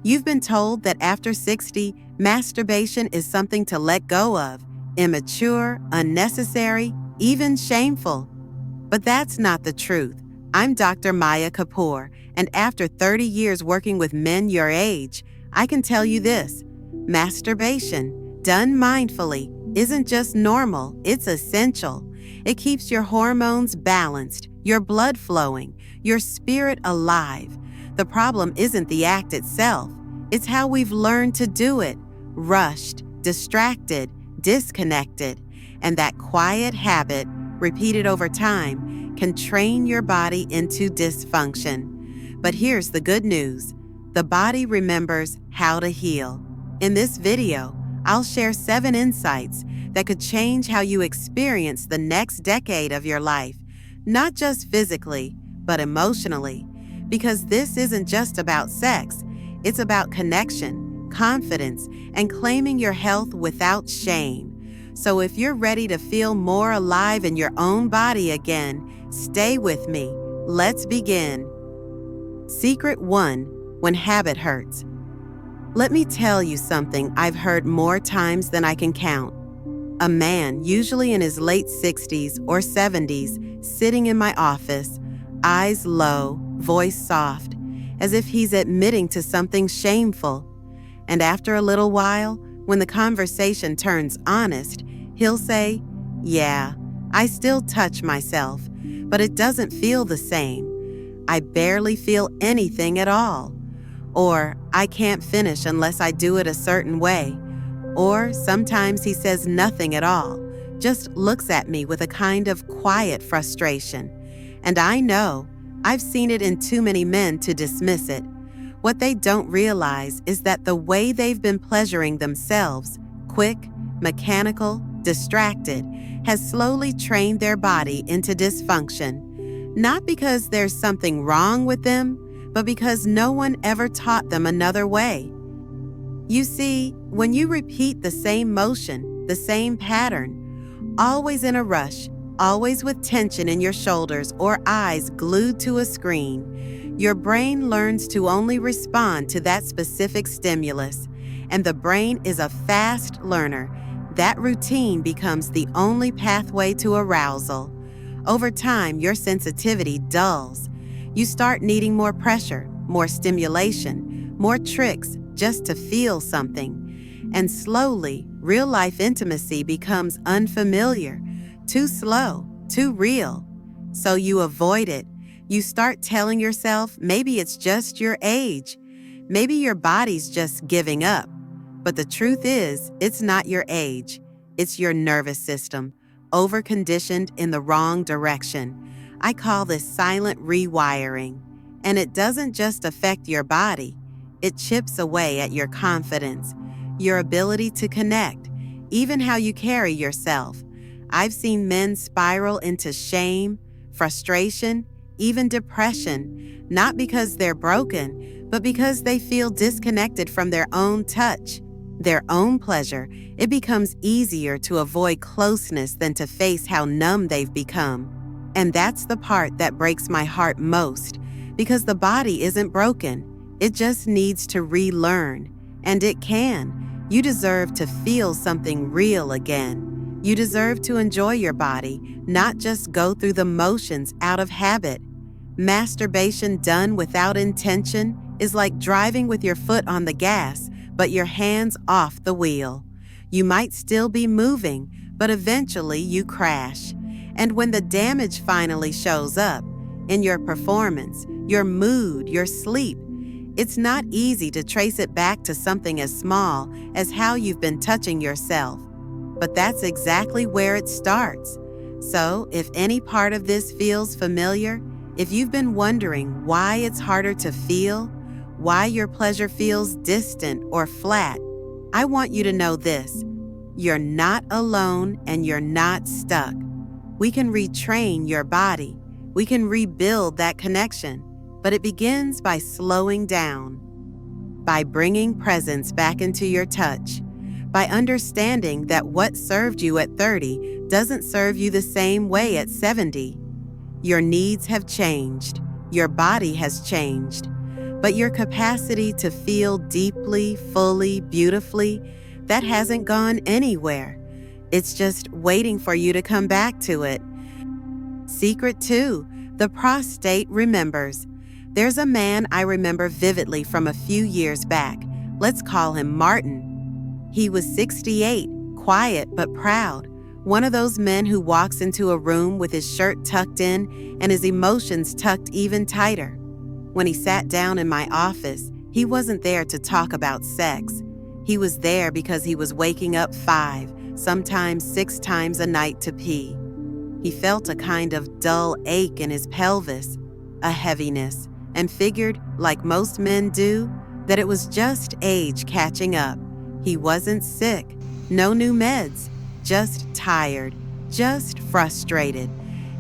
You've been told that after 60, masturbation is something to let go of, immature, unnecessary, even shameful. But that's not the truth. I'm Dr. Maya Kapoor, and after 30 years working with men your age, I can tell you this: masturbation, done mindfully, isn't just normal, it's essential. It keeps your hormones balanced, your blood flowing, your spirit alive. The problem isn't the act itself, it's how we've learned to do it: rushed, distracted, disconnected. And that quiet habit, repeated over time, can train your body into dysfunction. But here's the good news: the body remembers how to heal. In this video, I'll share 7 insights that could change how you experience the next decade of your life, not just physically, but emotionally. Because this isn't just about sex, it's about connection, confidence, and claiming your health without shame. So if you're ready to feel more alive in your own body again, stay with me. Let's begin. Secret 1: when habit hurts. Let me tell you something I've heard more times than I can count. A man, usually in his late 60s or 70s, sitting in my office, eyes low, voice soft, as if he's admitting to something shameful. And after a little while, when the conversation turns honest, he'll say, "Yeah, I still touch myself, but it doesn't feel the same. I barely feel anything at all." Or, "I can't finish unless I do it a certain way." Or sometimes he says nothing at all, just looks at me with a kind of quiet frustration. And I know, I've seen it in too many men to dismiss it. What they don't realize is that the way they've been pleasuring themselves, quick, mechanical, distracted, has slowly trained their body into dysfunction. Not because there's something wrong with them, but because no one ever taught them another way. You see, when you repeat the same motion, the same pattern, always in a rush, always with tension in your shoulders or eyes glued to a screen, your brain learns to only respond to that specific stimulus. And the brain is a fast learner. That routine becomes the only pathway to arousal. Over time, your sensitivity dulls. You start needing more pressure, more stimulation, more tricks just to feel something. And slowly, real-life intimacy becomes unfamiliar, too slow, too real. So you avoid it. You start telling yourself maybe it's just your age. Maybe your body's just giving up. But the truth is, it's not your age. It's your nervous system, overconditioned in the wrong direction. I call this silent rewiring. And it doesn't just affect your body. It chips away at your confidence, your ability to connect, even how you carry yourself. I've seen men spiral into shame, frustration, even depression, not because they're broken, but because they feel disconnected from their own touch, their own pleasure. It becomes easier to avoid closeness than to face how numb they've become. And that's the part that breaks my heart most, because the body isn't broken. It just needs to relearn. And it can. You deserve to feel something real again. You deserve to enjoy your body, not just go through the motions out of habit. Masturbation done without intention is like driving with your foot on the gas, but your hands off the wheel. You might still be moving, but eventually you crash. And when the damage finally shows up, in your performance, your mood, your sleep, it's not easy to trace it back to something as small as how you've been touching yourself. But that's exactly where it starts. So, if any part of this feels familiar, if you've been wondering why it's harder to feel, why your pleasure feels distant or flat, I want you to know this: you're not alone and you're not stuck. We can retrain your body. We can rebuild that connection. But it begins by slowing down, by bringing presence back into your touch, by understanding that what served you at 30 doesn't serve you the same way at 70. Your needs have changed. Your body has changed. But your capacity to feel deeply, fully, beautifully, that hasn't gone anywhere. It's just waiting for you to come back to it. Secret 2. The prostate remembers. There's a man I remember vividly from a few years back. Let's call him Martin. He was 68, quiet but proud. One of those men who walks into a room with his shirt tucked in and his emotions tucked even tighter. When he sat down in my office, he wasn't there to talk about sex. He was there because he was waking up 5, sometimes 6 times a night to pee. He felt a kind of dull ache in his pelvis, a heaviness, and figured, like most men do, that it was just age catching up. He wasn't sick, no new meds, just tired, just frustrated.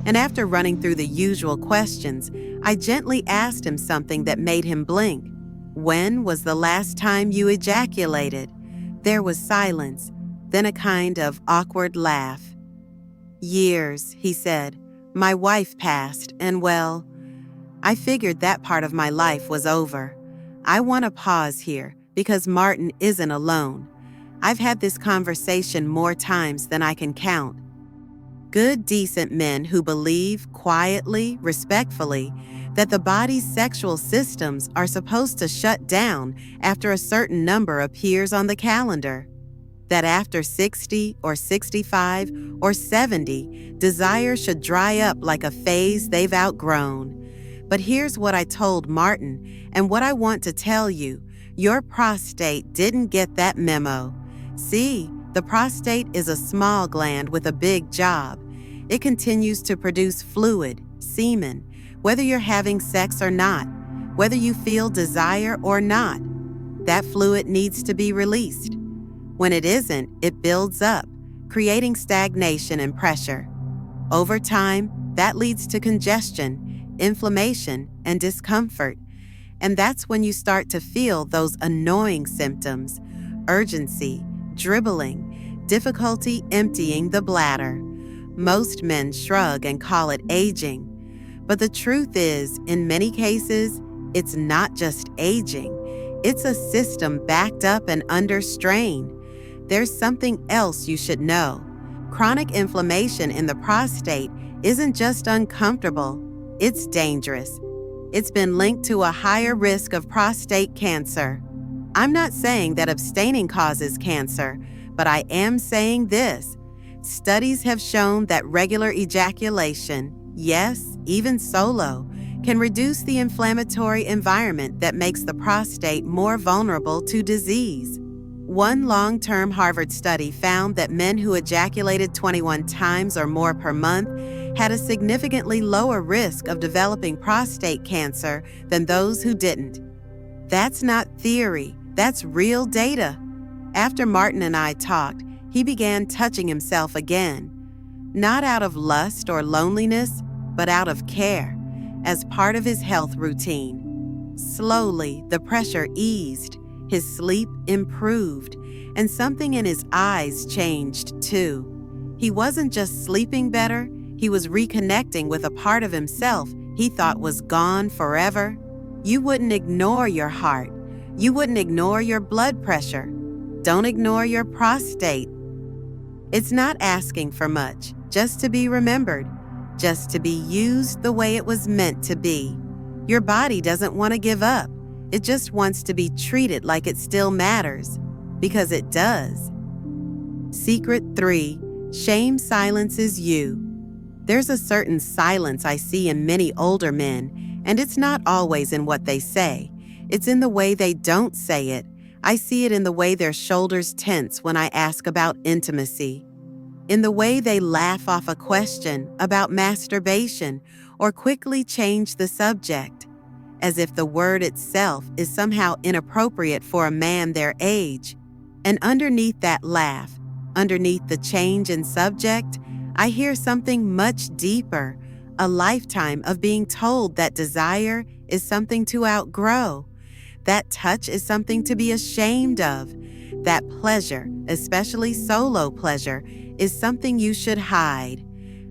And after running through the usual questions, I gently asked him something that made him blink. When was the last time you ejaculated? There was silence, then a kind of awkward laugh. Years, he said. My wife passed, and well, I figured that part of my life was over. I want to pause here because Martin isn't alone. I've had this conversation more times than I can count. Good, decent men who believe quietly, respectfully, that the body's sexual systems are supposed to shut down after a certain number appears on the calendar. That after 60 or 65 or 70, desire should dry up like a phase they've outgrown. But here's what I told Martin, and what I want to tell you. Your prostate didn't get that memo. See, the prostate is a small gland with a big job. It continues to produce fluid, semen, whether you're having sex or not, whether you feel desire or not. That fluid needs to be released. When it isn't, it builds up, creating stagnation and pressure. Over time, that leads to congestion, inflammation, and discomfort. And that's when you start to feel those annoying symptoms: urgency, dribbling, difficulty emptying the bladder. Most men shrug and call it aging. But the truth is, in many cases, it's not just aging. It's a system backed up and under strain. There's something else you should know. Chronic inflammation in the prostate isn't just uncomfortable, it's dangerous. It's been linked to a higher risk of prostate cancer. I'm not saying that abstaining causes cancer, but I am saying this. Studies have shown that regular ejaculation, yes, even solo, can reduce the inflammatory environment that makes the prostate more vulnerable to disease. One long-term Harvard study found that men who ejaculated 21 times or more per month had a significantly lower risk of developing prostate cancer than those who didn't. That's not theory, that's real data. After Martin and I talked, he began touching himself again, not out of lust or loneliness, but out of care, as part of his health routine. Slowly, the pressure eased, his sleep improved, and something in his eyes changed too. He wasn't just sleeping better, he was reconnecting with a part of himself he thought was gone forever. You wouldn't ignore your heart. You wouldn't ignore your blood pressure. Don't ignore your prostate. It's not asking for much, just to be remembered, just to be used the way it was meant to be. Your body doesn't want to give up. It just wants to be treated like it still matters, because it does. Secret 3. Shame silences you. There's a certain silence I see in many older men, and it's not always in what they say. It's in the way they don't say it. I see it in the way their shoulders tense when I ask about intimacy, in the way they laugh off a question about masturbation or quickly change the subject, as if the word itself is somehow inappropriate for a man their age. And underneath that laugh, underneath the change in subject, I hear something much deeper, a lifetime of being told that desire is something to outgrow. That touch is something to be ashamed of. That pleasure, especially solo pleasure, is something you should hide.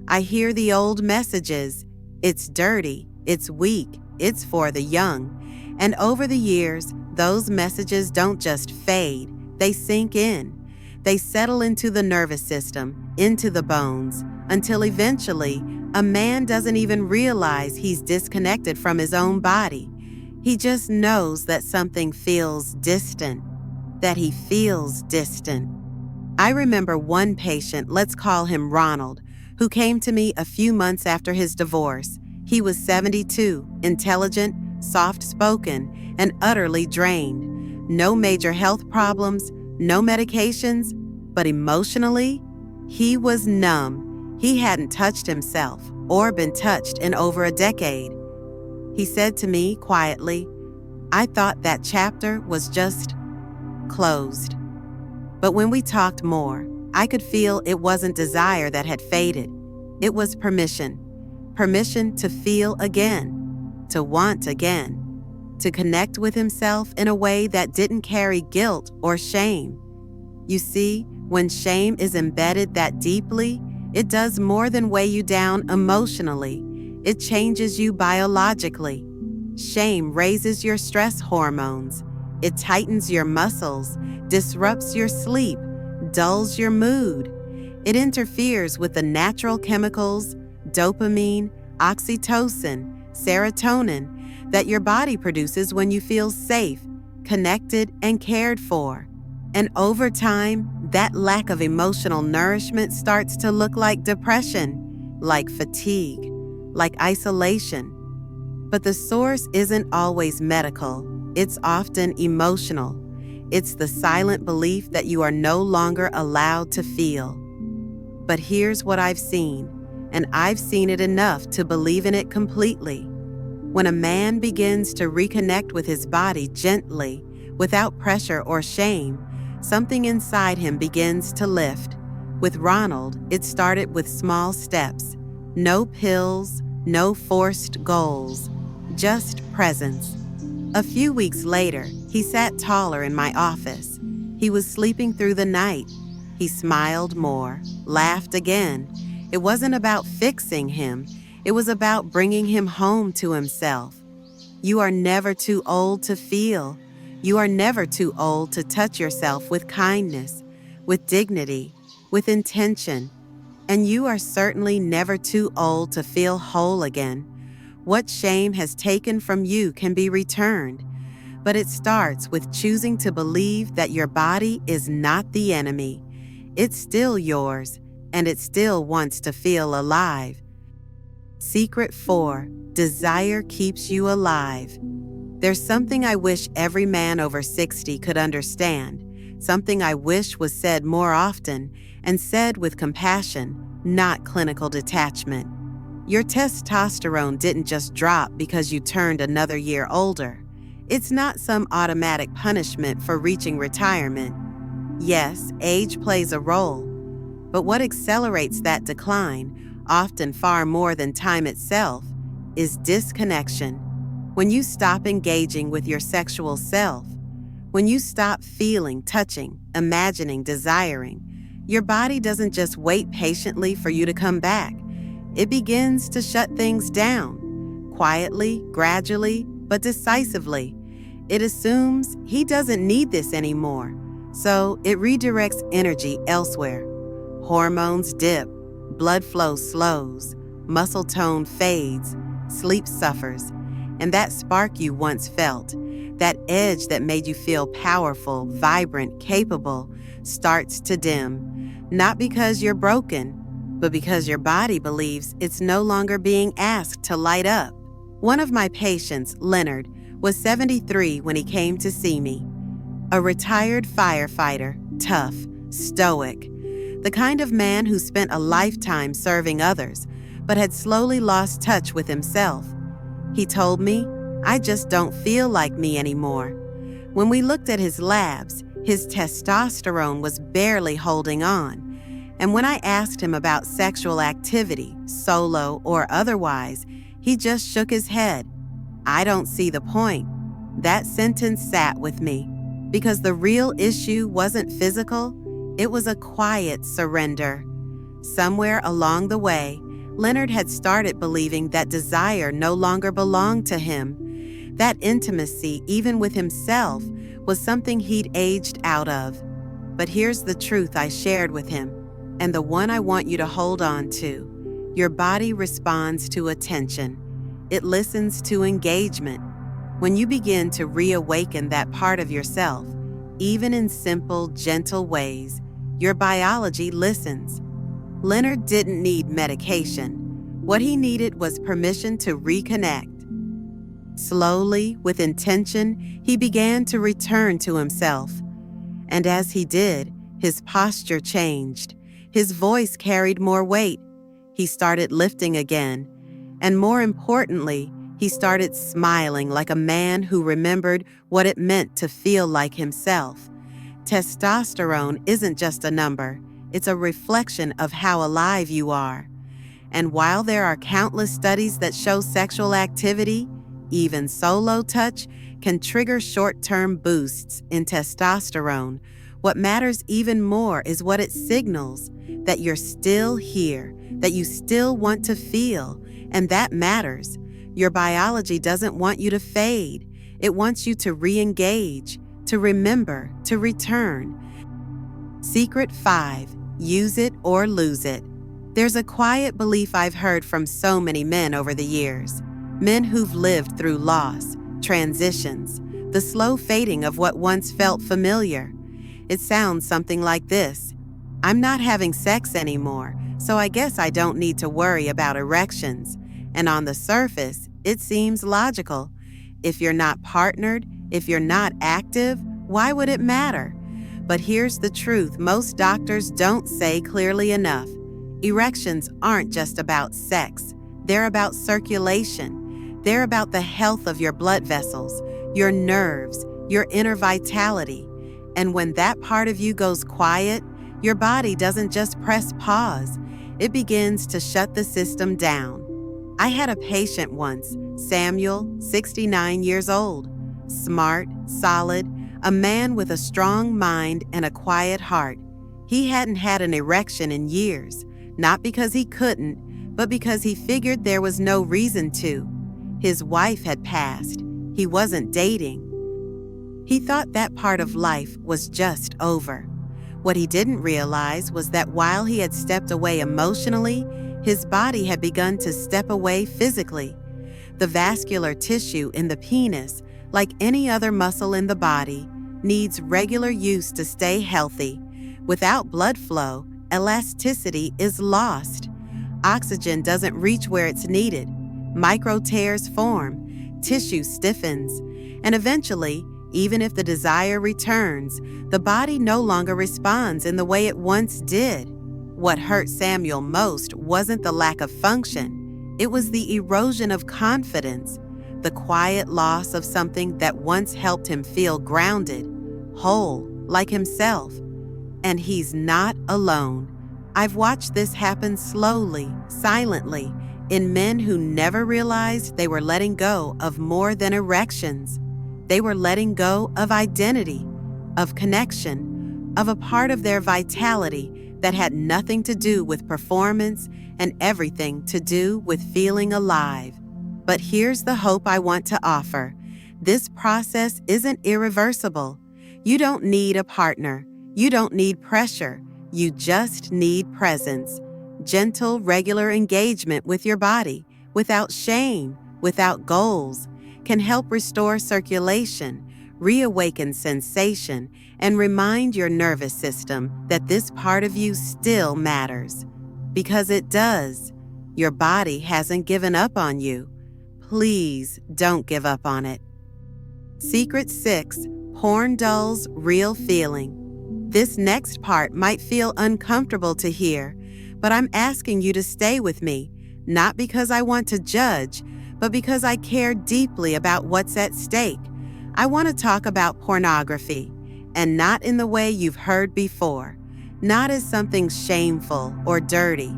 I hear the old messages. It's dirty, it's weak, it's for the young. And over the years, those messages don't just fade, they sink in. They settle into the nervous system, into the bones, until eventually, a man doesn't even realize he's disconnected from his own body. He just knows that something feels distant, that he feels distant. I remember one patient, let's call him Ronald, who came to me a few months after his divorce. He was 72, intelligent, soft-spoken, and utterly drained. No major health problems, no medications, but emotionally, he was numb. He hadn't touched himself or been touched in over a decade. He said to me quietly, "I thought that chapter was just closed." But when we talked more, I could feel it wasn't desire that had faded. It was permission. Permission to feel again, to want again, to connect with himself in a way that didn't carry guilt or shame. You see, when shame is embedded that deeply, it does more than weigh you down emotionally. It changes you biologically. Shame raises your stress hormones. It tightens your muscles, disrupts your sleep, dulls your mood. It interferes with the natural chemicals, dopamine, oxytocin, serotonin, that your body produces when you feel safe, connected, and cared for. And over time, that lack of emotional nourishment starts to look like depression, like fatigue, like isolation. But the source isn't always medical. It's often emotional. It's the silent belief that you are no longer allowed to feel. But here's what I've seen, and I've seen it enough to believe in it completely. When a man begins to reconnect with his body gently, without pressure or shame, something inside him begins to lift. With Ronald, it started with small steps. No pills, no forced goals, just presence. A few weeks later, he sat taller in my office. He was sleeping through the night. He smiled more, laughed again. It wasn't about fixing him. It was about bringing him home to himself. You are never too old to feel. You are never too old to touch yourself with kindness, with dignity, with intention. And you are certainly never too old to feel whole again. What shame has taken from you can be returned, but it starts with choosing to believe that your body is not the enemy. It's still yours, and it still wants to feel alive. Secret 4. Desire keeps you alive. There's something I wish every man over 60 could understand, something I wish was said more often and said with compassion, not clinical detachment. Your testosterone didn't just drop because you turned another year older. It's not some automatic punishment for reaching retirement. Yes, age plays a role, but what accelerates that decline, often far more than time itself, is disconnection. When you stop engaging with your sexual self, when you stop feeling, touching, imagining, desiring, your body doesn't just wait patiently for you to come back. It begins to shut things down, quietly, gradually, but decisively. It assumes he doesn't need this anymore, so it redirects energy elsewhere. Hormones dip, blood flow slows, muscle tone fades, sleep suffers, and that spark you once felt, that edge that made you feel powerful, vibrant, capable, starts to dim. Not because you're broken, but because your body believes it's no longer being asked to light up. One of my patients, Leonard, was 73 when he came to see me. A retired firefighter, tough, stoic, the kind of man who spent a lifetime serving others, but had slowly lost touch with himself. He told me, "I just don't feel like me anymore." When we looked at his labs, his testosterone was barely holding on. And when I asked him about sexual activity, solo or otherwise, he just shook his head. "I don't see the point." That sentence sat with me, because the real issue wasn't physical, it was a quiet surrender. Somewhere along the way, Leonard had started believing that desire no longer belonged to him. That intimacy, even with himself, was something he'd aged out of. But here's the truth I shared with him, and the one I want you to hold on to. Your body responds to attention. It listens to engagement. When you begin to reawaken that part of yourself, even in simple, gentle ways, your biology listens. Leonard didn't need medication. What he needed was permission to reconnect. Slowly, with intention, he began to return to himself. And as he did, his posture changed. His voice carried more weight. He started lifting again. And more importantly, he started smiling like a man who remembered what it meant to feel like himself. Testosterone isn't just a number. It's a reflection of how alive you are. And while there are countless studies that show sexual activity, even solo touch, can trigger short-term boosts in testosterone, what matters even more is what it signals, that you're still here, that you still want to feel, and that matters. Your biology doesn't want you to fade. It wants you to re-engage, to remember, to return. Secret 5. Use it or lose it. There's a quiet belief I've heard from so many men over the years. Men who've lived through loss, transitions, the slow fading of what once felt familiar. It sounds something like this. I'm not having sex anymore, so I guess I don't need to worry about erections. And on the surface, it seems logical. If you're not partnered, if you're not active, why would it matter? But here's the truth most doctors don't say clearly enough. Erections aren't just about sex. They're about circulation. They're about the health of your blood vessels, your nerves, your inner vitality. And when that part of you goes quiet, your body doesn't just press pause. It begins to shut the system down. I had a patient once, Samuel, 69 years old. Smart, solid, a man with a strong mind and a quiet heart. He hadn't had an erection in years, not because he couldn't, but because he figured there was no reason to. His wife had passed. He wasn't dating. He thought that part of life was just over. What he didn't realize was that while he had stepped away emotionally, his body had begun to step away physically. The vascular tissue in the penis, like any other muscle in the body, needs regular use to stay healthy. Without blood flow, elasticity is lost. Oxygen doesn't reach where it's needed. Micro tears form, tissue stiffens, and eventually, even if the desire returns, the body no longer responds in the way it once did. What hurt Samuel most wasn't the lack of function. It was the erosion of confidence, the quiet loss of something that once helped him feel grounded, whole, like himself. And he's not alone. I've watched this happen slowly, silently, in men who never realized they were letting go of more than erections. They were letting go of identity, of connection, of a part of their vitality that had nothing to do with performance and everything to do with feeling alive. But here's the hope I want to offer. This process isn't irreversible. You don't need a partner. You don't need pressure. You just need presence. Gentle, regular engagement with your body, without shame, without goals, can help restore circulation, reawaken sensation, and remind your nervous system that this part of you still matters. Because it does. Your body hasn't given up on you. Please don't give up on it. Secret 6. Porn dulls real feeling. This next part might feel uncomfortable to hear, but I'm asking you to stay with me, not because I want to judge, but because I care deeply about what's at stake. I want to talk about pornography, and not in the way you've heard before, not as something shameful or dirty.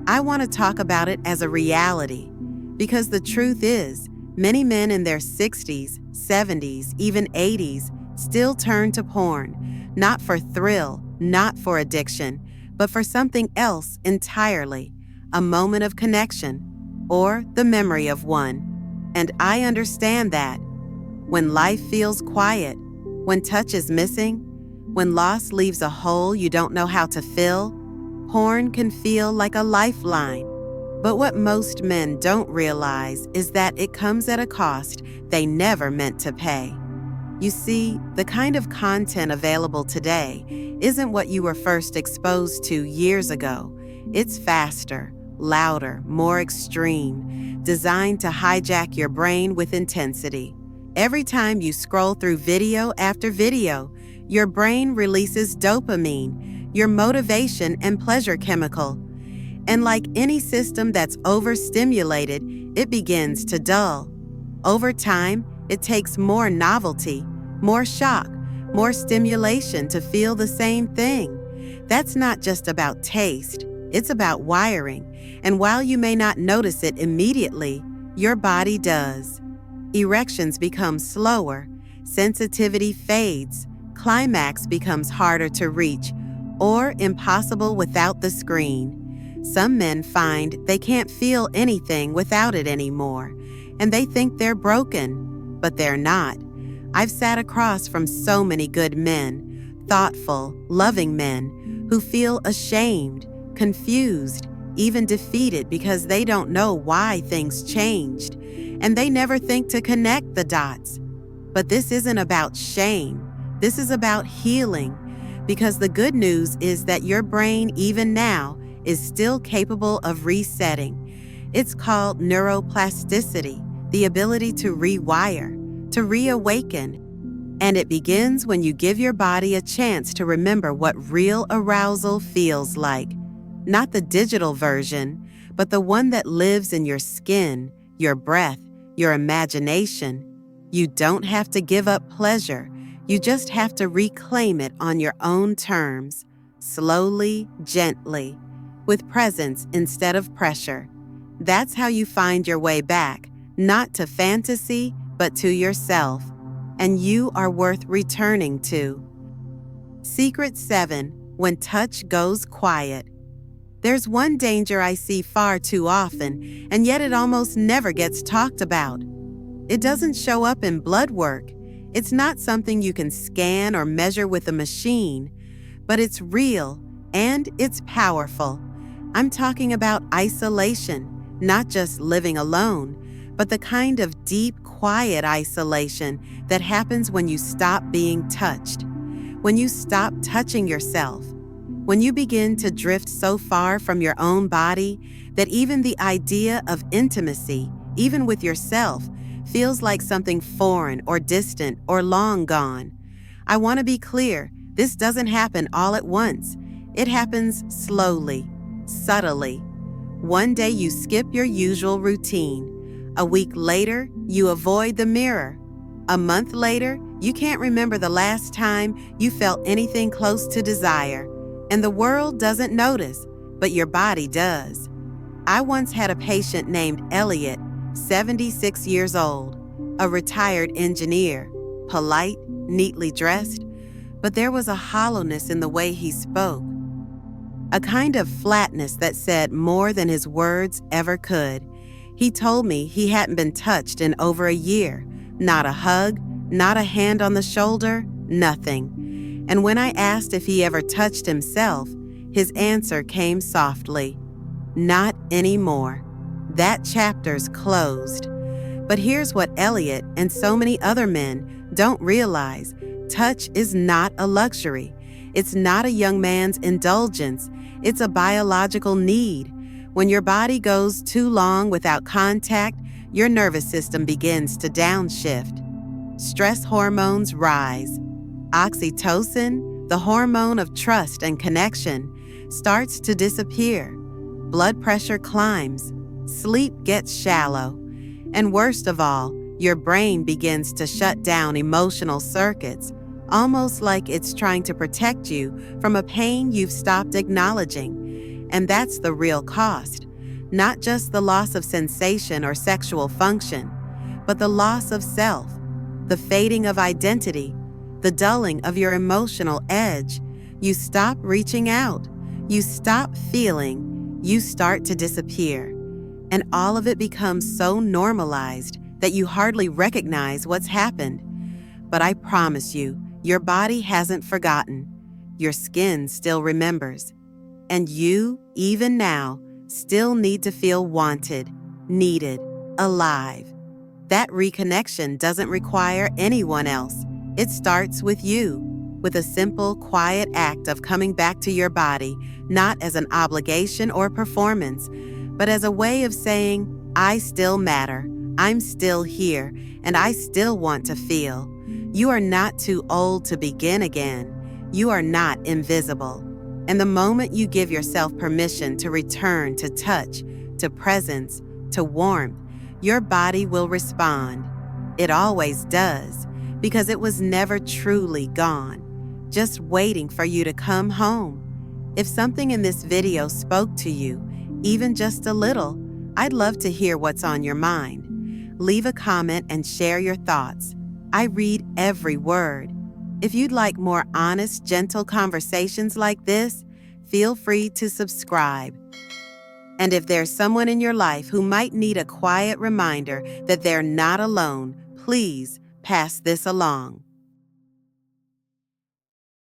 I want to talk about it as a reality, because the truth is, many men in their 60s, 70s, even 80s still turn to porn, not for thrill, not for addiction, but for something else entirely, a moment of connection, or the memory of one. And I understand that. When life feels quiet, when touch is missing, when loss leaves a hole you don't know how to fill, porn can feel like a lifeline. But what most men don't realize is that it comes at a cost they never meant to pay. You see, the kind of content available today isn't what you were first exposed to years ago. It's faster, louder, more extreme, designed to hijack your brain with intensity. Every time you scroll through video after video, your brain releases dopamine, your motivation and pleasure chemical. And like any system that's overstimulated, it begins to dull. Over time, it takes more novelty, more shock, more stimulation to feel the same thing. That's not just about taste, it's about wiring. And while you may not notice it immediately, your body does. Erections become slower, sensitivity fades, climax becomes harder to reach, or impossible without the screen. Some men find they can't feel anything without it anymore, and they think they're broken, but they're not. I've sat across from so many good men, thoughtful, loving men, who feel ashamed, confused, even defeated because they don't know why things changed, and they never think to connect the dots. But this isn't about shame. This is about healing, because the good news is that your brain, even now, is still capable of resetting. It's called neuroplasticity, the ability to rewire, to reawaken. And it begins when you give your body a chance to remember what real arousal feels like. Not the digital version, but the one that lives in your skin, your breath, your imagination. You don't have to give up pleasure. You just have to reclaim it on your own terms, slowly, gently, with presence instead of pressure. That's how you find your way back, not to fantasy, but to yourself. And you are worth returning to. Secret 7. When touch goes quiet. There's one danger I see far too often, and yet it almost never gets talked about. It doesn't show up in blood work. It's not something you can scan or measure with a machine, but it's real and it's powerful. I'm talking about isolation, not just living alone, but the kind of deep, quiet isolation that happens when you stop being touched, when you stop touching yourself, when you begin to drift so far from your own body that even the idea of intimacy, even with yourself, feels like something foreign or distant or long gone. I want to be clear, this doesn't happen all at once. It happens slowly, subtly. One day you skip your usual routine. A week later, you avoid the mirror. A month later, you can't remember the last time you felt anything close to desire. And the world doesn't notice, but your body does. I once had a patient named Elliot, 76 years old, a retired engineer, polite, neatly dressed, but there was a hollowness in the way he spoke, a kind of flatness that said more than his words ever could. He told me he hadn't been touched in over a year, not a hug, not a hand on the shoulder, nothing. And when I asked if he ever touched himself, his answer came softly, "Not anymore. That chapter's closed." But here's what Elliot and so many other men don't realize. Touch is not a luxury. It's not a young man's indulgence. It's a biological need. When your body goes too long without contact, your nervous system begins to downshift. Stress hormones rise. Oxytocin, the hormone of trust and connection, starts to disappear. Blood pressure climbs. Sleep gets shallow. And worst of all, your brain begins to shut down emotional circuits, almost like it's trying to protect you from a pain you've stopped acknowledging. And that's the real cost. Not just the loss of sensation or sexual function, but the loss of self, the fading of identity, the dulling of your emotional edge. You stop reaching out. You stop feeling. you start to disappear, and all of it becomes so normalized that you hardly recognize what's happened. But I promise you, your body hasn't forgotten. Your skin still remembers. And you, even now, still need to feel wanted, needed, alive. That reconnection doesn't require anyone else. It starts with you, with a simple, quiet act of coming back to your body, not as an obligation or performance, but as a way of saying, I still matter, I'm still here, and I still want to feel. You are not too old to begin again. You are not invisible. And the moment you give yourself permission to return to touch, to presence, to warmth, your body will respond. It always does, because it was never truly gone, just waiting for you to come home. If something in this video spoke to you, even just a little, I'd love to hear what's on your mind. Leave a comment and share your thoughts. I read every word. If you'd like more honest, gentle conversations like this, feel free to subscribe. And if there's someone in your life who might need a quiet reminder that they're not alone, please pass this along.